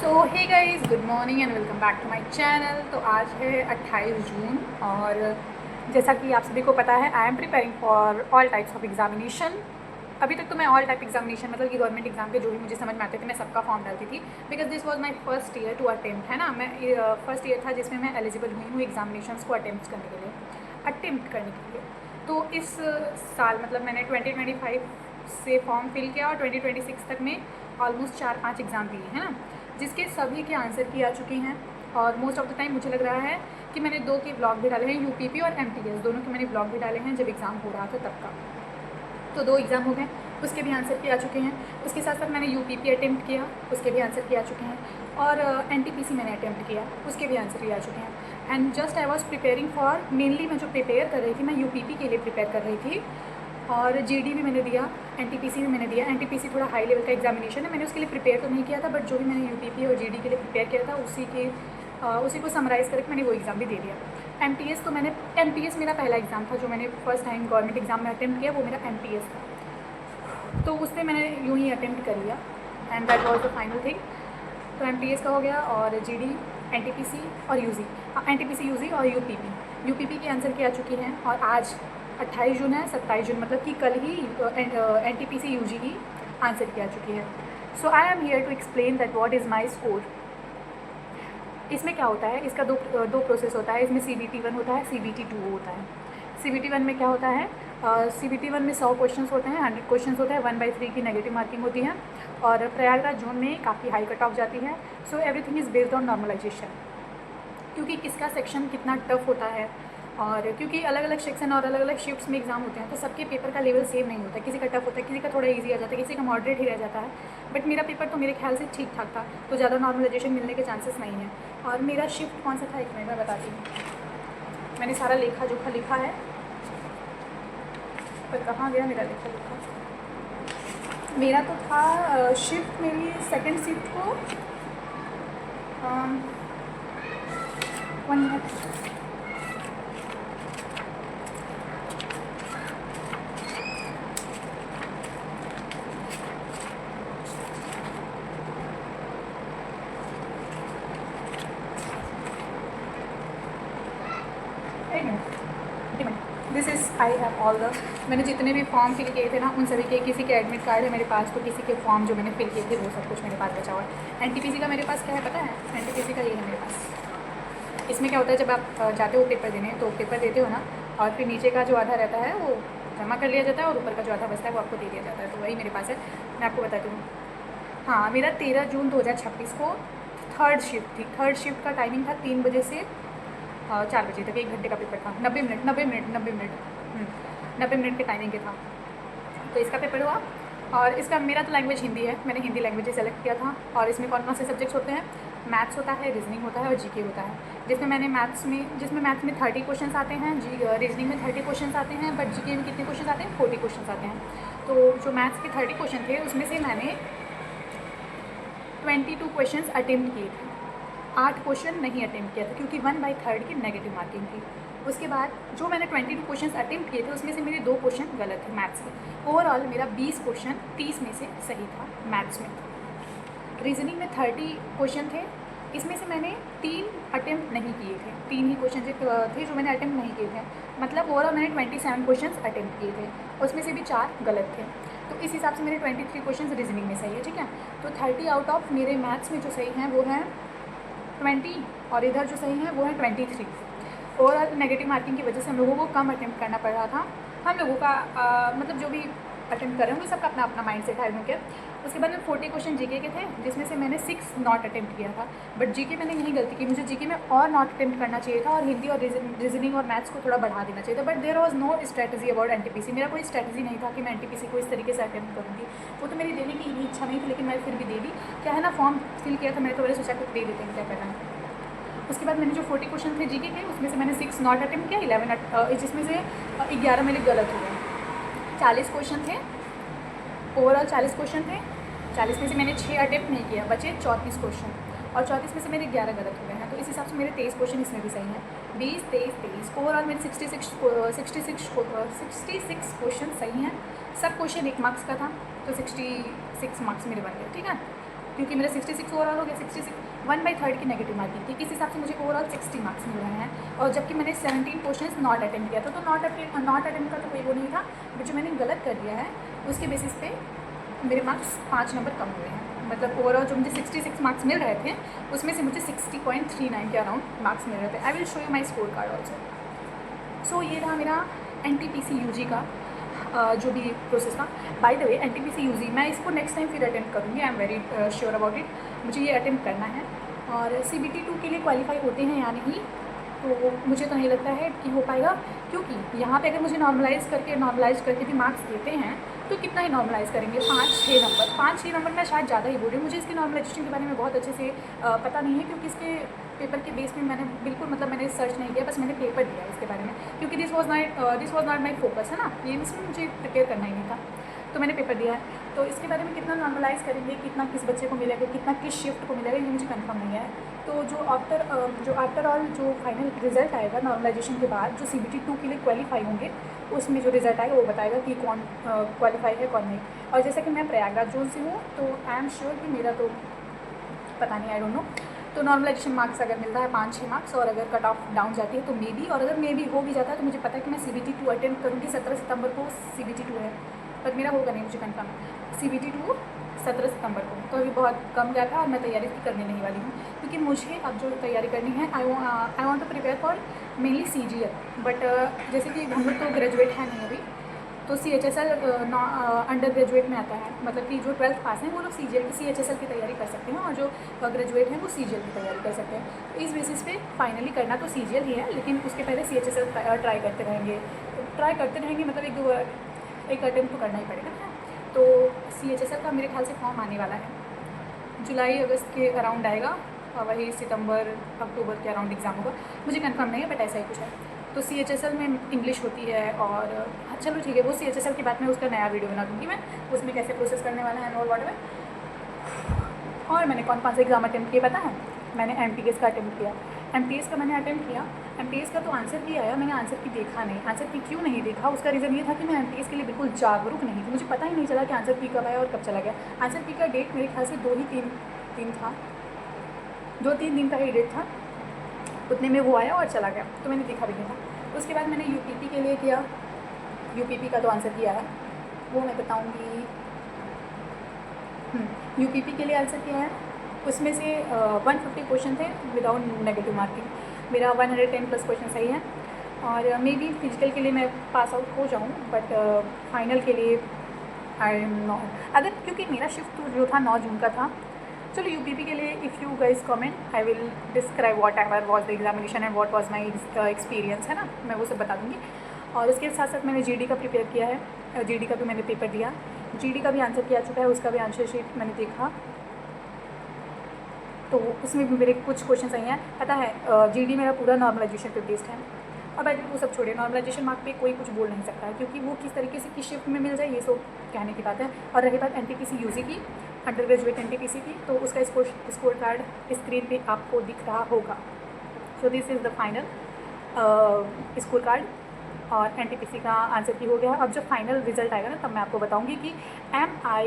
So hey guys, good morning and welcome back to my channel. तो आज है 28 जून और जैसा कि आप सभी को पता है I am preparing for all types of examination. अभी तक तो मैं ऑल टाइप एग्जामिनेशन मतलब कि गवर्नमेंट एग्जाम के जो भी मुझे समझ में आते थे मैं सबका फॉर्म डालती थी, because this was my first year to attempt, है ना। मैं फर्स्ट ईयर था जिसमें मैं एलिजिबल हुई हूँ एग्जामिनेशंस को अटेम्प्ट करने के लिए। तो इस साल मतलब मैंने 2025 से फॉर्म फिल किया और 2026 तक में ऑलमोस्ट 4-5 एग्ज़ाम दिए, है ना, जिसके सभी के आंसर की आ चुके हैं। और मोस्ट ऑफ द टाइम मुझे लग रहा है कि मैंने 2 के ब्लॉग भी डाले हैं, यूपीपी और एमटीएस दोनों के मैंने ब्लॉग भी डाले हैं जब एग्ज़ाम हो रहा था तब का। तो 2 एग्ज़ाम हो गए, उसके भी आंसर के आ चुके हैं। उसके साथ साथ मैंने यूपीपी अटेम्प्ट किया, उसके भी आंसर के आ चुके हैं। और एनटीपीसी मैंने अटेम्प्ट किया, उसके भी आंसर के आ चुके हैं। And just I was preparing for, mainly मैं जो प्रिपेयर कर रही थी मैं यूपीपी के लिए प्रिपेयर कर रही थी। और जीडी भी मैंने दिया, एनटीपीसी भी मैंने दिया। एनटीपीसी थोड़ा हाई लेवल का एग्जामिनेशन है, मैंने उसके लिए प्रिपेयर तो नहीं किया था, बट जो भी मैंने यूपीपी और जीडी के लिए प्रिपेयर किया था उसी को समराइज़ करके मैंने वो एग्ज़ाम भी दे दिया। एमटीएस तो मैंने एमटीएस मेरा पहला एग्ज़ाम था जो मैंने फर्स्ट टाइम गवर्नमेंट एग्ज़ाम में अटेम्प्ट किया, वो मेरा एमटीएस था। तो उससे मैंने यूँ ही अटेम्प्ट कर लिया and that was the final thing. तो एमटीएस का हो गया और जीडी, एनटीपीसी और यूजी, एनटीपीसी, यूजी और यूपीपी के आंसर के आ चुकी हैं। और आज 28 जून है, 27 जून मतलब कि कल ही एनटीपीसी यूजी की आंसर की आ चुकी है। So I am here to explain that what is my score. इसमें क्या होता है, इसका दो प्रोसेस होता है। इसमें CBT 1 होता है, CBT 2 होता है। CBT 1 में क्या होता है, CBT 1 में 100 क्वेश्चंस होते हैं, 100 क्वेश्चंस होते हैं, 1/3 की नेगेटिव मार्किंग होती है और प्रयागराज जोन में काफ़ी हाई कट ऑफ जाती है। So everything is based on normalisation, क्योंकि किसका सेक्शन कितना टफ होता है और क्योंकि अलग अलग सेक्शन और अलग अलग शिफ्ट्स में एग्जाम होते हैं, तो सबके पेपर का लेवल सेम नहीं होता है। किसी का टफ होता है, किसी का थोड़ा इजी आ जाता है, किसी का मॉडरेट ही रह जाता है। बट मेरा पेपर तो मेरे ख्याल से ठीक ठाक था, तो ज़्यादा नॉर्मलाइजेशन मिलने के चांसेस नहीं हैं। और मेरा शिफ्ट कौन सा था, एक मिनट में बताती हूँ। मैंने सारा लेखा जोखा लिखा है, पर कहाँ गया मेरा लेखा जोखा। मेरा तो था शिफ्ट, मेरी सेकेंड शिफ्ट को 1 minute, this is I have all the, मैंने जितने भी फॉर्म फिल किए थे ना उन सभी के, किसी के एडमिट कार्ड है मेरे पास, तो किसी के फॉर्म जो मैंने फिल किए थे वो सब कुछ मेरे पास बचा हुआ है। एनटीपीसी का मेरे पास क्या है पता है, एनटीपीसी का ये है मेरे पास। इसमें क्या होता है, जब आप जाते हो पेपर देने, तो पेपर देते हो ना, और फिर नीचे का जो आधा रहता है वो जमा कर लिया जाता है और ऊपर का जो आधा बचता है वो आपको दे दिया जाता है। तो वही मेरे पास है, मैं आपको बताती हूँ। हाँ, मेरा 13 जून 2026 को थर्ड शिफ्ट थी। थर्ड शिफ्ट का टाइमिंग था 3 बजे से 4 बजे तक, 1 घंटे का पेपर था। 90 मिनट के टाइमिंग के था। तो इसका पेपर हुआ और इसका, मेरा तो लैंग्वेज हिंदी है, मैंने हिंदी लैंग्वेज सेलेक्ट किया था। और इसमें कौन कौन से सब्जेक्ट्स होते हैं, मैथ्स होता है, रीजनिंग होता है और जीके होता है। जिसमें मैथ्स में 30 क्वेश्चन आते हैं, रीजनिंग में 30 क्वेश्चन आते हैं, बट जीके में कितने क्वेश्चन आते हैं, 40 क्वेश्चन आते हैं। तो जो मैथ्स के 30 क्वेश्चन थे उसमें से मैंने 22 क्वेश्चन अटेम्प्ट किए थे, 8 क्वेश्चन नहीं अटेम्प्ट किया था क्योंकि 1/3 की नेगेटिव मार्किंग थी। उसके बाद जो मैंने 22 क्वेश्चन अटेम्प्ट किए थे उसमें से मेरे 2 क्वेश्चन गलत थे मैथ्स के। ओवरऑल मेरा 20 क्वेश्चन 30 में से सही था मैथ्स में। रीजनिंग में 30 क्वेश्चन थे, इसमें से मैंने 3 अटेम्प्ट नहीं किए थे, 3 ही क्वेश्चन थे जो मैंने अटेम्प्ट नहीं किए थे। मतलब ओवरऑल मैंने 27 क्वेश्चन अटेम्प्ट किए थे, उसमें से भी 4 गलत थे। तो इस हिसाब से मेरे 23 क्वेश्चन रीजनिंग में सही है, ठीक है। तो 30 आउट ऑफ मेरे मैथ्स में जो सही हैं वो हैं 20 और इधर जो सही है वो है 23। ओवरऑल नेगेटिव मार्किंग की वजह से हम लोगों को कम अटेम्प्ट करना पड़ रहा था। हम लोगों का मतलब जो भी अटेम्प्ट कर रहे होंगे सबका अपना अपना माइंड सेट है उनके। उसके बाद में 40 क्वेश्चन जीके के थे, जिसमें से मैंने 6 नॉट अटेम्प्ट किया था। बट जीके मैंने यही गलती की, मुझे जीके में और नॉट अटेम्प्ट करना चाहिए था और हिंदी और रीजनिंग और मैथ्स को थोड़ा बढ़ा देना चाहिए था। But there was no strategy about NTPC. मेरा कोई स्ट्रैटेजी नहीं था कि मैं एनटीपीसी को इस तरीके से अटेम्प्ट करूँगी। वो तो मेरी देने की इच्छा नहीं थी, लेकिन मैं फिर भी दे दी। क्या है ना, फॉर्म फिल किया था मैंने, तो मैंने सोचा कि दे देते हैं, क्या करना है। उसके बाद मैंने जो 40 क्वेश्चन थे जीके के उसमें से मैंने 6 नॉट अटेम्प्ट किया, 11 जिसमें से 11 मेरे गलत हो गए। 40 क्वेश्चन थे, ओवरऑल 40 क्वेश्चन थे, 40 में से मैंने 6 अटेम्प्ट नहीं किया, बचे 34 क्वेश्चन और 34 में से मेरे 11 गलत हो गए हैं। तो इस हिसाब से मेरे 23 क्वेश्चन इसमें भी सही हैं, 20, 23 ओवरऑल मेरे 66 क्वेश्चन सही हैं। सब क्वेश्चन 1 मार्क्स का था, तो 66 मार्क्स मेरे बन गए, ठीक है। क्योंकि मेरा 66 ओवरऑल हो गया। 66 1/3 की नेगेटिव मार्किंग थी, इस हिसाब से मुझे ओवरऑल 60 मार्क्स मिल रहे हैं। और जबकि मैंने 17 क्वेश्चन नॉट अटेम्प्ट किया था, तो नॉट अटेम्प्ट का तो कोई वो नहीं था, बट जो मैंने गलत कर दिया है उसके बेसिस पे मेरे मार्क्स 5 नंबर कम हुए हैं। मतलब ओवरऑल जो मुझे 66 मार्क्स मिल रहे थे उसमें से मुझे 60.39 के अराउंड मार्क्स मिल रहे थे। I will show you my score card also. So ये था मेरा NTPC UG का जो भी प्रोसेस था। By the way NTPC UG मैं इसको नेक्स्ट टाइम फिर अटेम्प्ट करूँगी, I am very sure about it. मुझे ये अटेम्प्ट करना है। और CBT 2 के लिए क्वालिफाई होते हैं या नहीं तो मुझे तो नहीं लगता है कि हो पाएगा, क्योंकि यहाँ पे अगर मुझे नॉर्मलाइज़ करके भी मार्क्स देते हैं तो कितना ही नॉर्मलाइज़ करेंगे, 5-6 नंबर मैं शायद ज़्यादा ही बोल रही हूँ। मुझे इसके नॉर्मलाइजेशन के बारे में बहुत अच्छे से पता नहीं है, क्योंकि इसके पेपर के बेस में मैंने बिल्कुल मतलब मैंने सर्च नहीं किया, बस मैंने पेपर दिया इसके बारे में, क्योंकि this was not my focus है ना, ये इसमें मुझे प्रिपेयर करना ही नहीं था, तो मैंने पेपर दिया है। तो इसके बारे में कितना नॉर्मलाइज़ करेंगे, कितना किस बच्चे को मिलेगा, कितना किस शिफ्ट को मिलेगा, ये मुझे कंफर्म नहीं है। तो जो आफ्टर ऑल जो फाइनल रिजल्ट आएगा नॉर्मलाइजेशन के बाद, जो CBT 2 के लिए क्वालिफाई होंगे, उसमें जो रिजल्ट आएगा वो बताएगा कि कौन क्वालिफाई है कौन नहीं। और जैसा कि मैं प्रयागराज जोन से हूँ तो आई एम श्योर कि मेरा तो पता नहीं, आई डोंट नो। तो नॉर्मलाइजेशन मार्क्स अगर मिलता है 5-6 मार्क्स, और अगर कट ऑफ डाउन जाती है तो मे बी, और अगर मे बी हो भी जाता है तो मुझे पता है कि मैं CBT 2 अटेम्प्ट करूँगी। 17 सितंबर को CBT 2 है, पर मेरा होगा नहीं, मुझे कंफर्म है। CBT 2 17 सितंबर को, तो अभी बहुत कम गैप है और मैं तैयारी करने नहीं वाली हूँ, क्योंकि मुझे अब जो तैयारी करनी है I want to prepare for mainly CGL। But जैसे कि हम लोग तो ग्रेजुएट है नहीं अभी, तो CHSL अंडर ग्रेजुएट में आता है, मतलब कि जो 12th पास हैं वो लोग CHSL की तैयारी कर सकते हैं, और जो ग्रेजुएट हैं वो CGL की तैयारी कर सकते हैं। तो इस बेसिस पे फाइनली करना तो CGL ही है, लेकिन उसके पहले CHSL ट्राई करते रहेंगे, मतलब एक अटेम्प्ट तो करना ही पड़ेगा ना। तो CHSL का मेरे ख्याल से फॉर्म आने वाला है, जुलाई अगस्त के अराउंड आएगा, और वही सितंबर अक्टूबर के अराउंड एग्ज़ाम होगा, मुझे कंफर्म नहीं है, बट ऐसा ही कुछ है। तो CHSL में इंग्लिश होती है, और चलो ठीक है, वो CHSL के बाद में उसका नया वीडियो बना दूँगी मैं, उसमें कैसे प्रोसेस करने वाला है और व्हाटएवर। और मैंने कौन से एग्ज़ाम अटेम्प्ट किए पता है? मैंने MTS का अटेम्प्ट किया। MTS का मैंने अटेम्प्ट किया, MTS का तो आंसर भी आया, मैंने आंसर की देखा नहीं। आंसर की क्यों नहीं देखा, उसका रीज़न ये था कि मैं MTS के लिए बिल्कुल जागरूक नहीं थी, मुझे पता ही नहीं चला कि आंसर की कब आया और कब चला गया। आंसर की का डेट मेरे ख्याल से 2-3 था, 2-3 दिन का ही डेट था, उतने में वो आया और चला गया, तो मैंने देखा भी नहीं था। उसके बाद मैंने UPP के लिए किया, UPP का तो आंसर किया है, वो मैं बताऊँगी। UPP के लिए आंसर किया है, उसमें से 150 क्वेश्चन थे विदाउट नेगेटिव मार्किंग, मेरा 110 प्लस क्वेश्चन सही है। और मे बी फिजिकल के लिए मैं पास आउट हो जाऊँ, बट फाइनल के लिए आई एम नॉट, अगर क्योंकि मेरा शिफ्ट जो था 9 जून का था। चलो UPP के लिए if you guys comment I will describe what ever was the examination and what was my experience, है ना, मैं वो सब बता दूँगी। और उसके साथ साथ मैंने GD का प्रिपेयर किया है, GD का भी मैंने पेपर दिया, GD का भी आंसर किया चुका है, उसका भी आंसर शीट मैंने देखा, तो उसमें भी मेरे कुछ क्वेश्चन सही हैं। पता है GD मेरा पूरा नॉर्मलाइजेशन पे बेस्ड है। अब आई वो सब छोड़िए, नॉर्मलाइजेशन मार्क पे कोई कुछ बोल नहीं सकता है, क्योंकि वो किस तरीके से किस शिफ्ट में मिल जाए ये सब कहने की बात है। और रही बात NTPC UG की, अंडर ग्रेजुएट NTPC की, तो उसका स्कोर कार्ड स्क्रीन पे आपको दिख रहा होगा। So this is the final score card, और NTPC का आंसर की हो गया। अब जब फाइनल रिजल्ट आएगा ना, तब मैं आपको बताऊँगी कि am I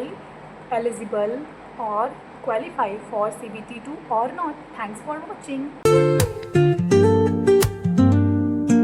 eligible or qualify for CBT 2 or not. Thanks for watching.